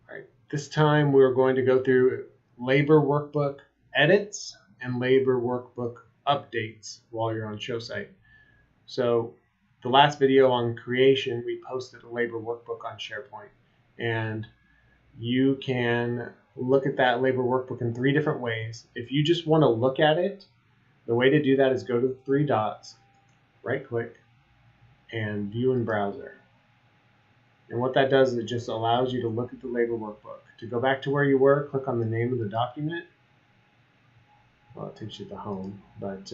All right. This time we're going to go through labor workbook edits and labor workbook updates while you're on ShowSite. So the last video on creation, we posted a labor workbook on SharePoint, and you can look at that labor workbook in 3 different ways. If you just want to look at it, the way to do that is go to the 3 dots, right click, and view in browser. And what that does is it just allows you to look at the labor workbook. To go back to where you were, click on the name of the document. Well, it takes you to home, but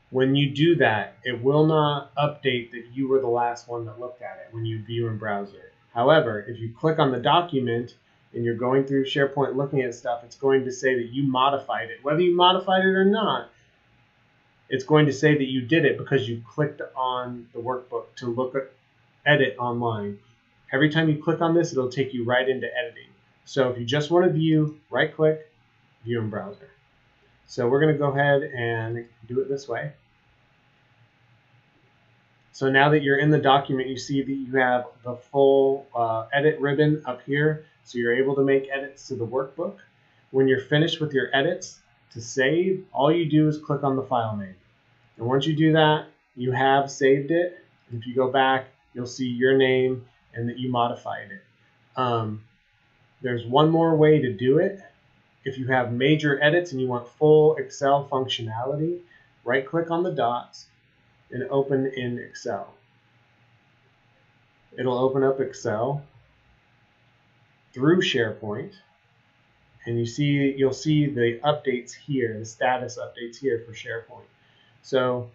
when you do that, it will not update that you were the last one that looked at it when you view in browser. However, if you click on the document and you're going through SharePoint looking at stuff, it's going to say that you modified it. Whether you modified it or not, it's going to say that you did it because you clicked on the workbook to look at edit online. Every time you click on this, it'll take you right into editing. So if you just want to view, right click, view in browser. So we're going to go ahead and do it this way. So now that you're in the document, you see that you have the full edit ribbon up here. So you're able to make edits to the workbook. When you're finished with your edits, to save, all you do is click on the file name. And once you do that, you have saved it. And if you go back, you'll see your name and that you modified it. There's one more way to do it. If you have major edits and you want full Excel functionality, right-click on the dots and open in Excel. It'll open up Excel through SharePoint, and you'll see the updates here, the status updates here for SharePoint. So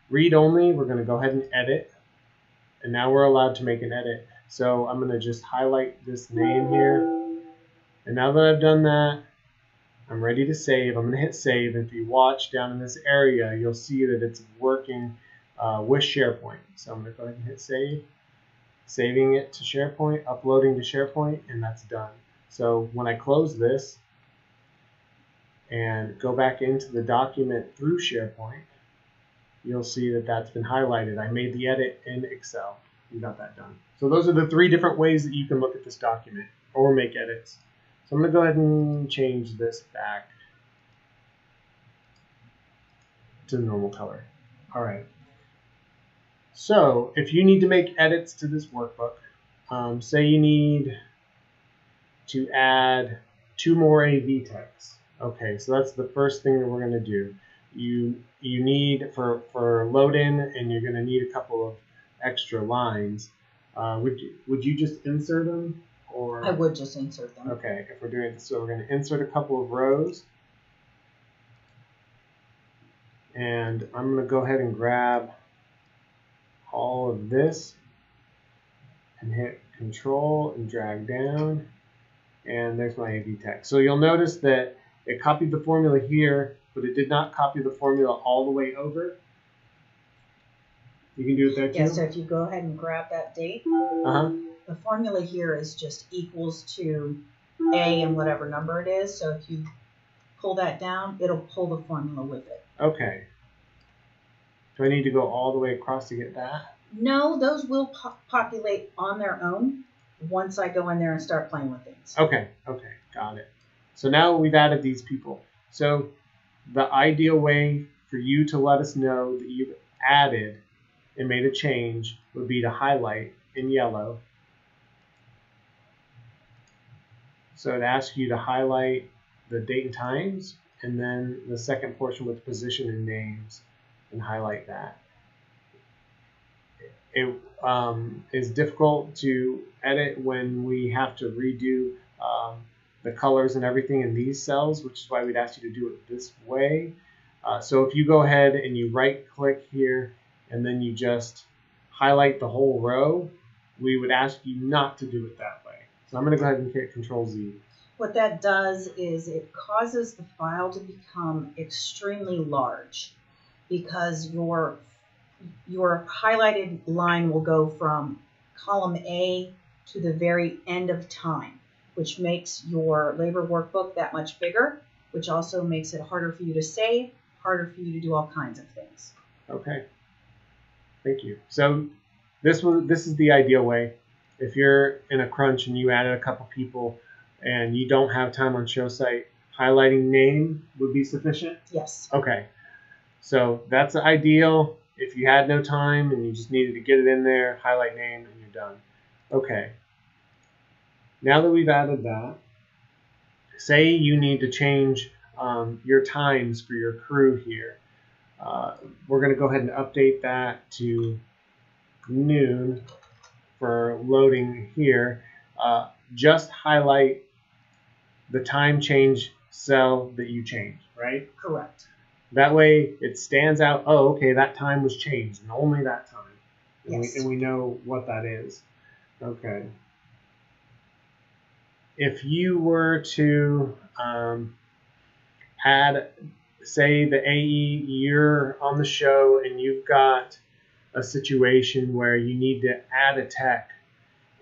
read only, we're going to go ahead and edit, and now we're allowed to make an edit. So I'm going to just highlight this name here, and now that I've done that, I'm ready to save. I'm going to hit save. If you watch down in this area, you'll see that it's working with SharePoint. So I'm going to go ahead and hit save, saving it to SharePoint, uploading to SharePoint, and that's done. So when I close this and go back into the document through SharePoint, you'll see that that's been highlighted. I made the edit in Excel. We got that done. So those are the 3 different ways that you can look at this document or make edits. So I'm going to go ahead and change this back to the normal color. All right. So if you need to make edits to this workbook, say you need to add 2 more AV texts. Okay, so that's the first thing that we're going to do. You need for load in, and you're going to need a couple of extra lines. Would you just insert them? Or, I would just insert them. Okay, if we're doing this, so we're going to insert a couple of rows. And I'm going to go ahead and grab all of this and hit Control and drag down. And there's my AV text. So you'll notice that it copied the formula here, but it did not copy the formula all the way over. You can do it there too? Yeah, so if you go ahead and grab that date, the formula here is just equals to A and whatever number it is. So if you pull that down, it'll pull the formula with it. Okay. Do I need to go all the way across to get that? No, those will populate on their own once I go in there and start playing with things. Okay, okay, got it. So now we've added these people. So the ideal way for you to let us know that you've added and made a change would be to highlight in yellow. So it asks you to highlight the date and times, and then the second portion with position and names, and highlight that. It is difficult to edit when we have to redo the colors and everything in these cells, which is why we'd ask you to do it this way. So if you go ahead and you right click here and then you just highlight the whole row, we would ask you not to do it that way. So I'm going to go ahead and hit Control Z. What that does is it causes the file to become extremely large because your highlighted line will go from column A to the very end of time, which makes your labor workbook that much bigger, which also makes it harder for you to save, harder for you to do all kinds of things. Okay, thank you. So this is the ideal way. if you're in a crunch and you added a couple people and you don't have time on show site, highlighting name would be sufficient? Yes. Okay. So that's ideal. If you had no time and you just needed to get it in there, highlight name, and you're done. Okay. Now that we've added that, say you need to change your times for your crew here. We're going to go ahead and update that to noon for loading here. Just highlight the time change cell that you changed, right? Correct. That way it stands out, oh, okay, that time was changed, and only that time. Yes. And we know what that is. Okay. If you were to add, say, the AE, you're on the show and you've got a situation where you need to add a tech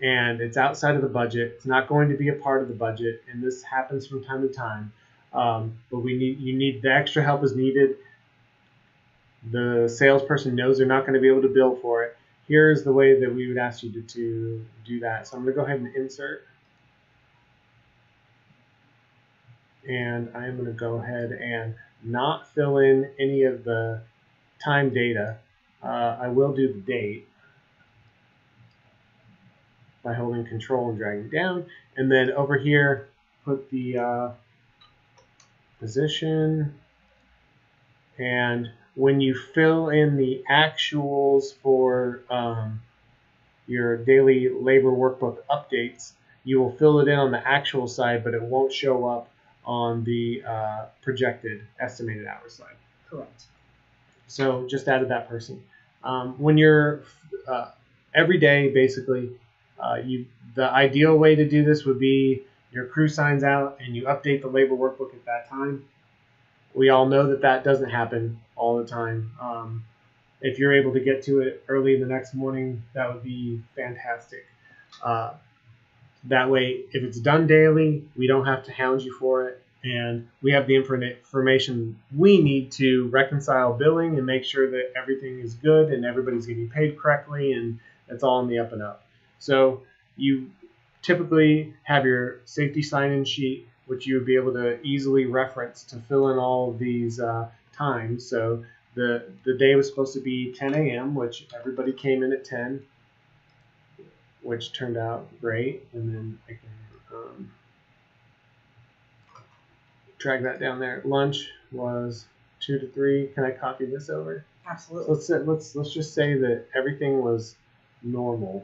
and it's outside of the budget, it's not going to be a part of the budget, and this happens from time to time, but you need the extra help is needed. The salesperson knows they're not going to be able to bill for it. Here's the way that we would ask you to do that. So I'm going to go ahead and insert. And I'm going to go ahead and not fill in any of the time data. I will do the date by holding Control and dragging down. And then over here, put the position. And when you fill in the actuals for your daily labor workbook updates, you will fill it in on the actual side, but it won't show up on the projected estimated hours side. Correct. So just added that person. When you're every day, basically, the ideal way to do this would be your crew signs out and you update the labor workbook at that time. We all know that that doesn't happen all the time. If you're able to get to it early the next morning, that would be fantastic. That way, if it's done daily, we don't have to hound you for it, and we have the information we need to reconcile billing and make sure that everything is good and everybody's getting paid correctly and it's all in the up and up. So you typically have your safety sign-in sheet, which you would be able to easily reference to fill in all of these times. So the day was supposed to be 10 a.m., which everybody came in at 10. Which turned out great, and then I can drag that down there. Lunch was 2 to 3. Can I copy this over? Absolutely. So let's just say that everything was normal,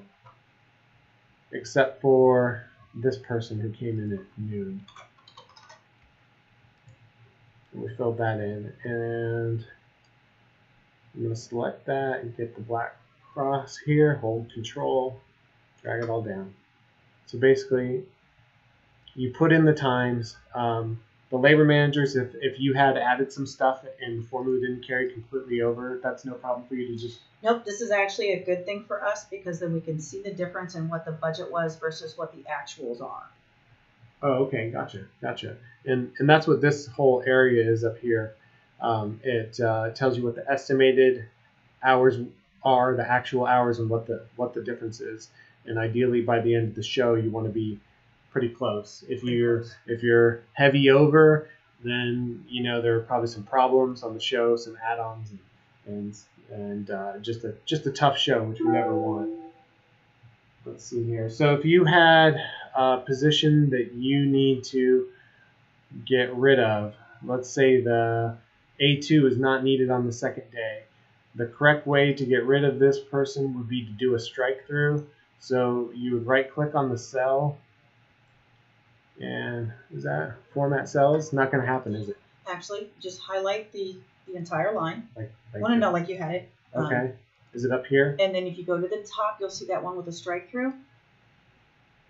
except for this person who came in at noon. And we filled that in, and I'm going to select that and get the black cross here. Hold Control. Drag it all down. So basically, you put in the times. The labor managers, if you had added some stuff and the formula didn't carry completely over, that's no problem for you to just... Nope, this is actually a good thing for us because then we can see the difference in what the budget was versus what the actuals are. Oh, okay, gotcha. And that's what this whole area is up here. It tells you what the estimated hours are, the actual hours, and what the difference is. And ideally, by the end of the show, you want to be pretty close. If you're heavy over, then there are probably some problems on the show, some add-ons, and just a tough show, which we never want. Let's see here. So if you had a position that you need to get rid of, let's say the A2 is not needed on the second day, the correct way to get rid of this person would be to do a strike through. So you would right click on the cell, and is that format cells? Not going to happen, is it? Actually, just highlight the entire line. Like you had it. Okay. Is it up here? And then if you go to the top, you'll see that one with a strike through.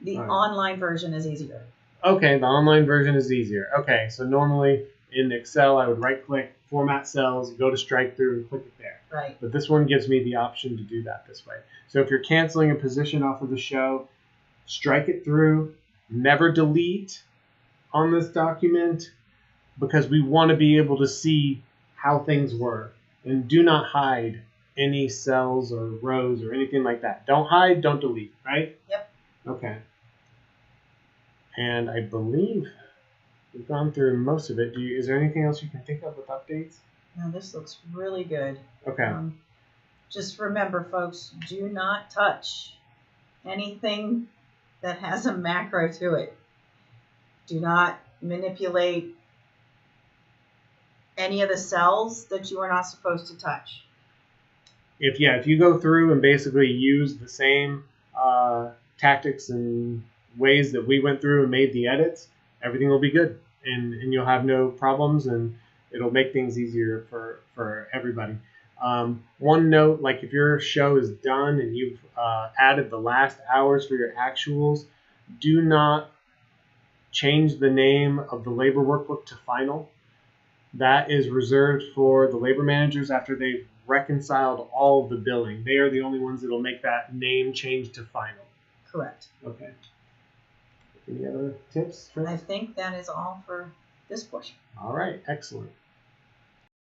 The online version is easier. Okay, the online version is easier. Okay, so normally in Excel, I would right click, format cells, go to strike through, and click it there. Right. But this one gives me the option to do that this way. So if you're canceling a position off of the show, strike it through, never delete on this document, because we want to be able to see how things were. And do not hide any cells or rows or anything like that. Don't hide, don't delete, right? Yep. Okay. And I believe we've gone through most of it. Is there anything else you can think of with updates? Now this looks really good. Okay. Just remember, folks, do not touch anything that has a macro to it. Do not manipulate any of the cells that you are not supposed to touch. If you go through and basically use the same tactics and ways that we went through and made the edits, everything will be good, and you'll have no problems, and it'll make things easier for everybody. One note, like if your show is done and you've added the last hours for your actuals, do not change the name of the labor workbook to final. That is reserved for the labor managers after they've reconciled all of the billing. They are the only ones that will make that name change to final. Correct. Okay. Any other tips? I think that is all for this portion. All right. Excellent.